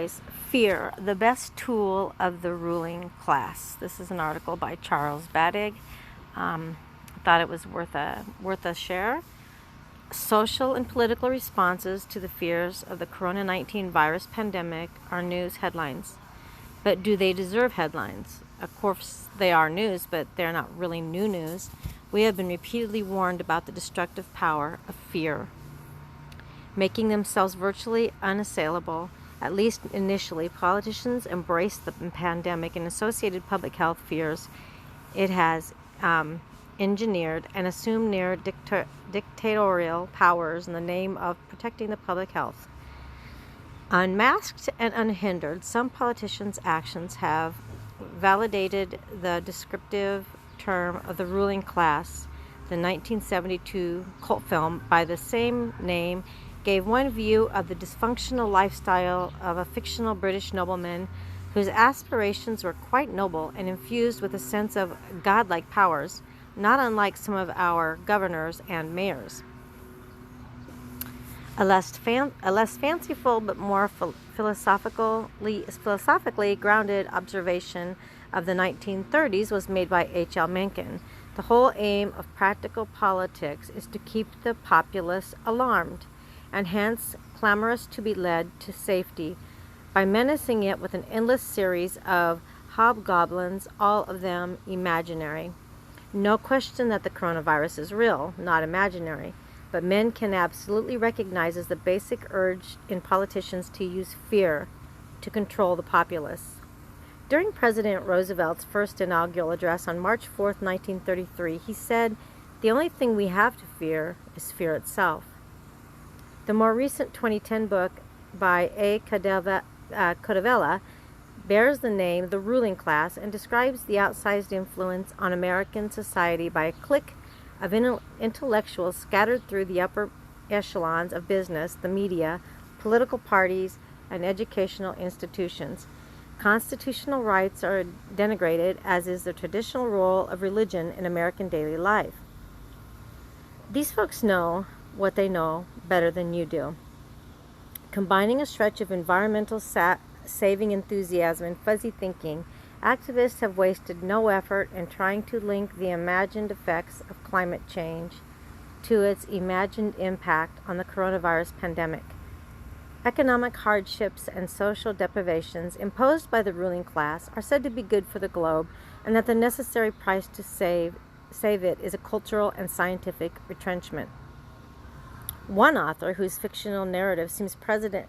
guys, Fear, the Best Tool of the Ruling Class. This is an article by Charles Badig. I thought it was worth a share. Social and political responses to the fears of the Corona-19 virus pandemic are news headlines. But do they deserve headlines? Of course, they are news, but they're not really new news. We have been repeatedly warned about the destructive power of fear. Making themselves virtually unassailable, at least initially, politicians embraced the pandemic and associated public health fears it has engineered and assumed near dictatorial powers in the name of protecting the public health. Unmasked and unhindered, some politicians' actions have validated the descriptive term of the ruling class. The 1972 cult film by the same name gave one view of the dysfunctional lifestyle of a fictional British nobleman whose aspirations were quite noble and infused with a sense of godlike powers, not unlike some of our governors and mayors. A less fanciful but more philosophically grounded observation of the 1930s was made by H.L. Mencken. The whole aim of practical politics is to keep the populace alarmed, and hence clamorous to be led to safety, by menacing it with an endless series of hobgoblins, all of them imaginary. No question that the coronavirus is real, not imaginary, but men can absolutely recognize as the basic urge in politicians to use fear to control the populace. During President Roosevelt's first inaugural address on March 4, 1933, he said, "The only thing we have to fear is fear itself." The more recent 2010 book by A. Codevella bears the name The Ruling Class and describes the outsized influence on American society by a clique of intellectuals scattered through the upper echelons of business, the media, political parties, and educational institutions. Constitutional rights are denigrated, as is the traditional role of religion in American daily life. These folks know what they know better than you do. Combining a stretch of environmental saving enthusiasm and fuzzy thinking, activists have wasted no effort in trying to link the imagined effects of climate change to its imagined impact on the coronavirus pandemic. Economic hardships and social deprivations imposed by the ruling class are said to be good for the globe, and that the necessary price to save it is a cultural and scientific retrenchment. One author whose fictional narrative seems prescient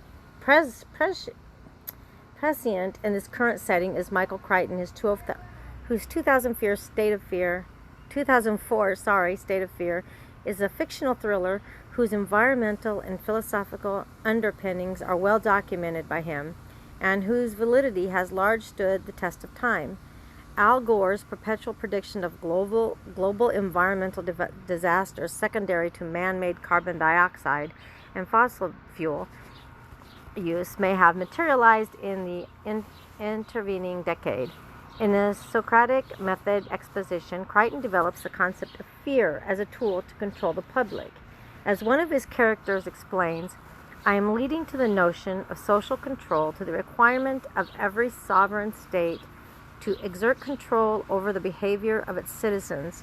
in this current setting is Michael Crichton, whose 2004 State of Fear is a fictional thriller whose environmental and philosophical underpinnings are well documented by him, and whose validity has largely stood the test of time. Al Gore's perpetual prediction of global environmental disasters secondary to man-made carbon dioxide and fossil fuel use may have materialized in the intervening decade. In a Socratic method exposition, Crichton develops the concept of fear as a tool to control the public. As one of his characters explains, "I am leading to the notion of social control, to the requirement of every sovereign state to exert control over the behavior of its citizens,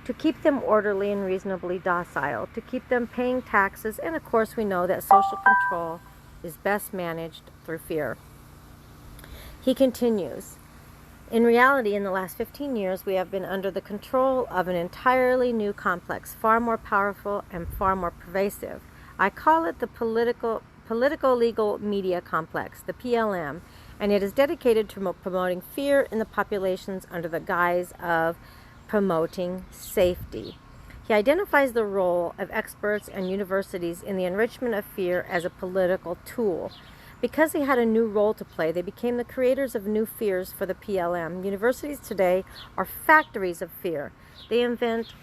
to keep them orderly and reasonably docile, to keep them paying taxes, and of course we know that social control is best managed through fear." He continues, "In reality, in the last 15 years, we have been under the control of an entirely new complex, far more powerful and far more pervasive. I call it the political-legal media complex, the PLM, and it is dedicated to promoting fear in the populations under the guise of promoting safety." He identifies the role of experts and universities in the enrichment of fear as a political tool. Because they had a new role to play, they became the creators of new fears for the PLM. Universities today are factories of fear. They invent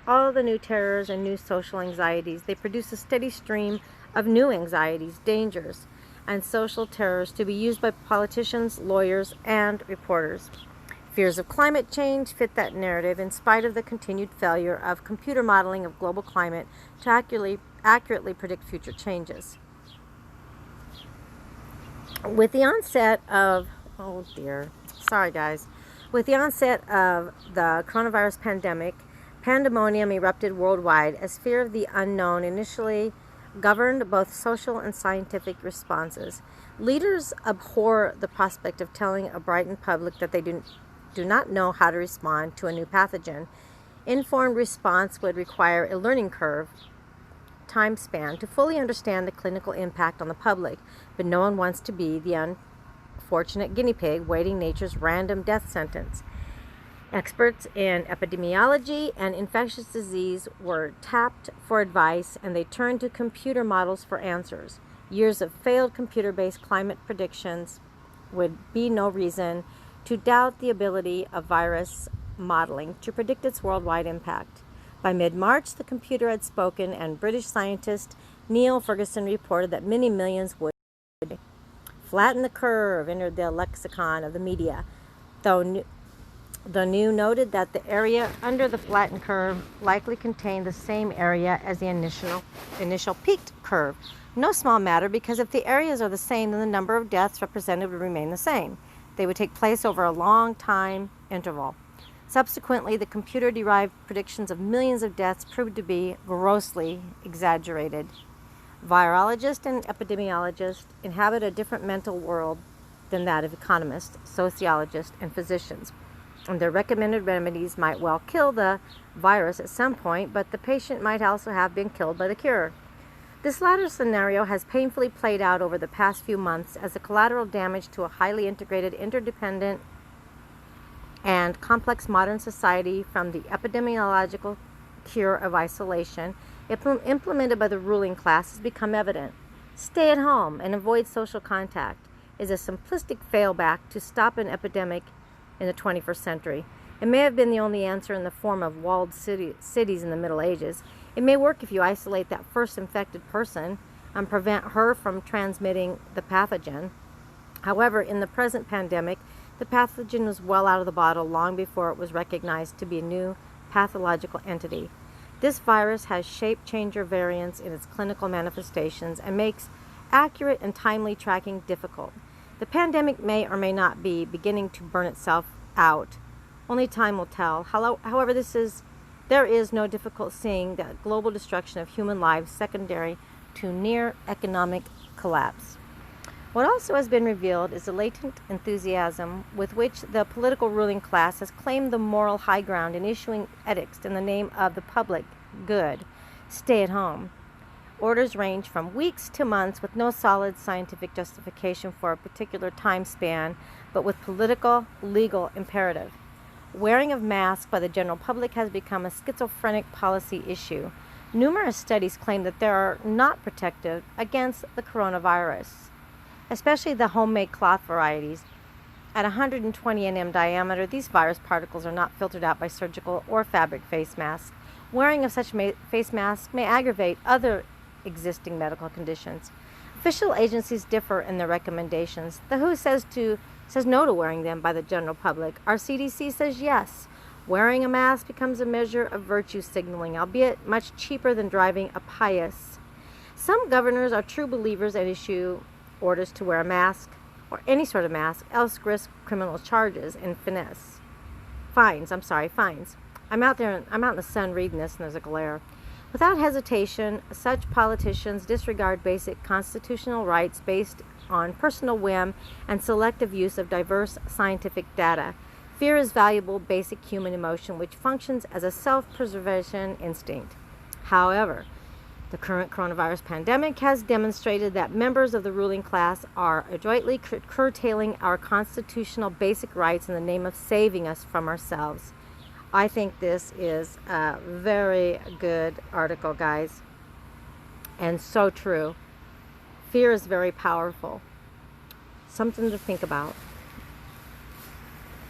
all the new terrors and new social anxieties. They produce a steady stream of new anxieties, dangers, and social terrors to be used by politicians, lawyers, and reporters. Fears of climate change fit that narrative in spite of the continued failure of computer modeling of global climate to accurately predict future changes. With the onset of, oh dear, sorry guys, with the onset of the coronavirus pandemic, pandemonium erupted worldwide as fear of the unknown initially governed both social and scientific responses. Leaders abhor the prospect of telling a brightened public that they do not know how to respond to a new pathogen. Informed response would require a learning curve time span to fully understand the clinical impact on the public, but no one wants to be the unfortunate guinea pig waiting nature's random death sentence. Experts in epidemiology and infectious disease were tapped for advice, and they turned to computer models for answers. Years of failed computer-based climate predictions would be no reason to doubt the ability of virus modeling to predict its worldwide impact. By mid-March, the computer had spoken, and British scientist Neil Ferguson reported that many millions would flatten the curve, entered the lexicon of the media. Though New noted that the area under the flattened curve likely contained the same area as the initial peaked curve. No small matter, because if the areas are the same, then the number of deaths represented would remain the same. They would take place over a long time interval. Subsequently, the computer-derived predictions of millions of deaths proved to be grossly exaggerated. Virologists and epidemiologists inhabit a different mental world than that of economists, sociologists, and physicians. And their recommended remedies might well kill the virus at some point, but the patient might also have been killed by the cure. This latter scenario has painfully played out over the past few months as the collateral damage to a highly integrated, interdependent, and complex modern society from the epidemiological cure of isolation implemented by the ruling class has become evident. Stay at home and avoid social contact is a simplistic failback to stop an epidemic in the 21st century. It may have been the only answer in the form of walled cities in the Middle Ages. It may work if you isolate that first infected person and prevent her from transmitting the pathogen. However, in the present pandemic, the pathogen was well out of the bottle long before it was recognized to be a new pathological entity. This virus has shape-changer variants in its clinical manifestations and makes accurate and timely tracking difficult. The pandemic may or may not be beginning to burn itself out. Only time will tell. However, there is no difficult seeing that global destruction of human lives secondary to near economic collapse. What also has been revealed is the latent enthusiasm with which the political ruling class has claimed the moral high ground in issuing edicts in the name of the public good. Stay at home. Orders range from weeks to months with no solid scientific justification for a particular time span, but with political, legal imperative. Wearing of masks by the general public has become a schizophrenic policy issue. Numerous studies claim that they are not protective against the coronavirus, especially the homemade cloth varieties. At 120 nm diameter, these virus particles are not filtered out by surgical or fabric face masks. Wearing of such face masks may aggravate other existing medical conditions. Official agencies differ in their recommendations. The WHO says no to wearing them by the general public. Our CDC says yes. Wearing a mask becomes a measure of virtue signaling, albeit much cheaper than driving a Prius. Some governors are true believers and issue orders to wear a mask or any sort of mask, else risk criminal charges and fines. I'm out in the sun reading this and there's a glare. Without hesitation, such politicians disregard basic constitutional rights based on personal whim and selective use of diverse scientific data. Fear is valuable basic human emotion which functions as a self-preservation instinct. However, the current coronavirus pandemic has demonstrated that members of the ruling class are adroitly curtailing our constitutional basic rights in the name of saving us from ourselves. I think this is a very good article, guys, and so true. Fear is very powerful. Something to think about.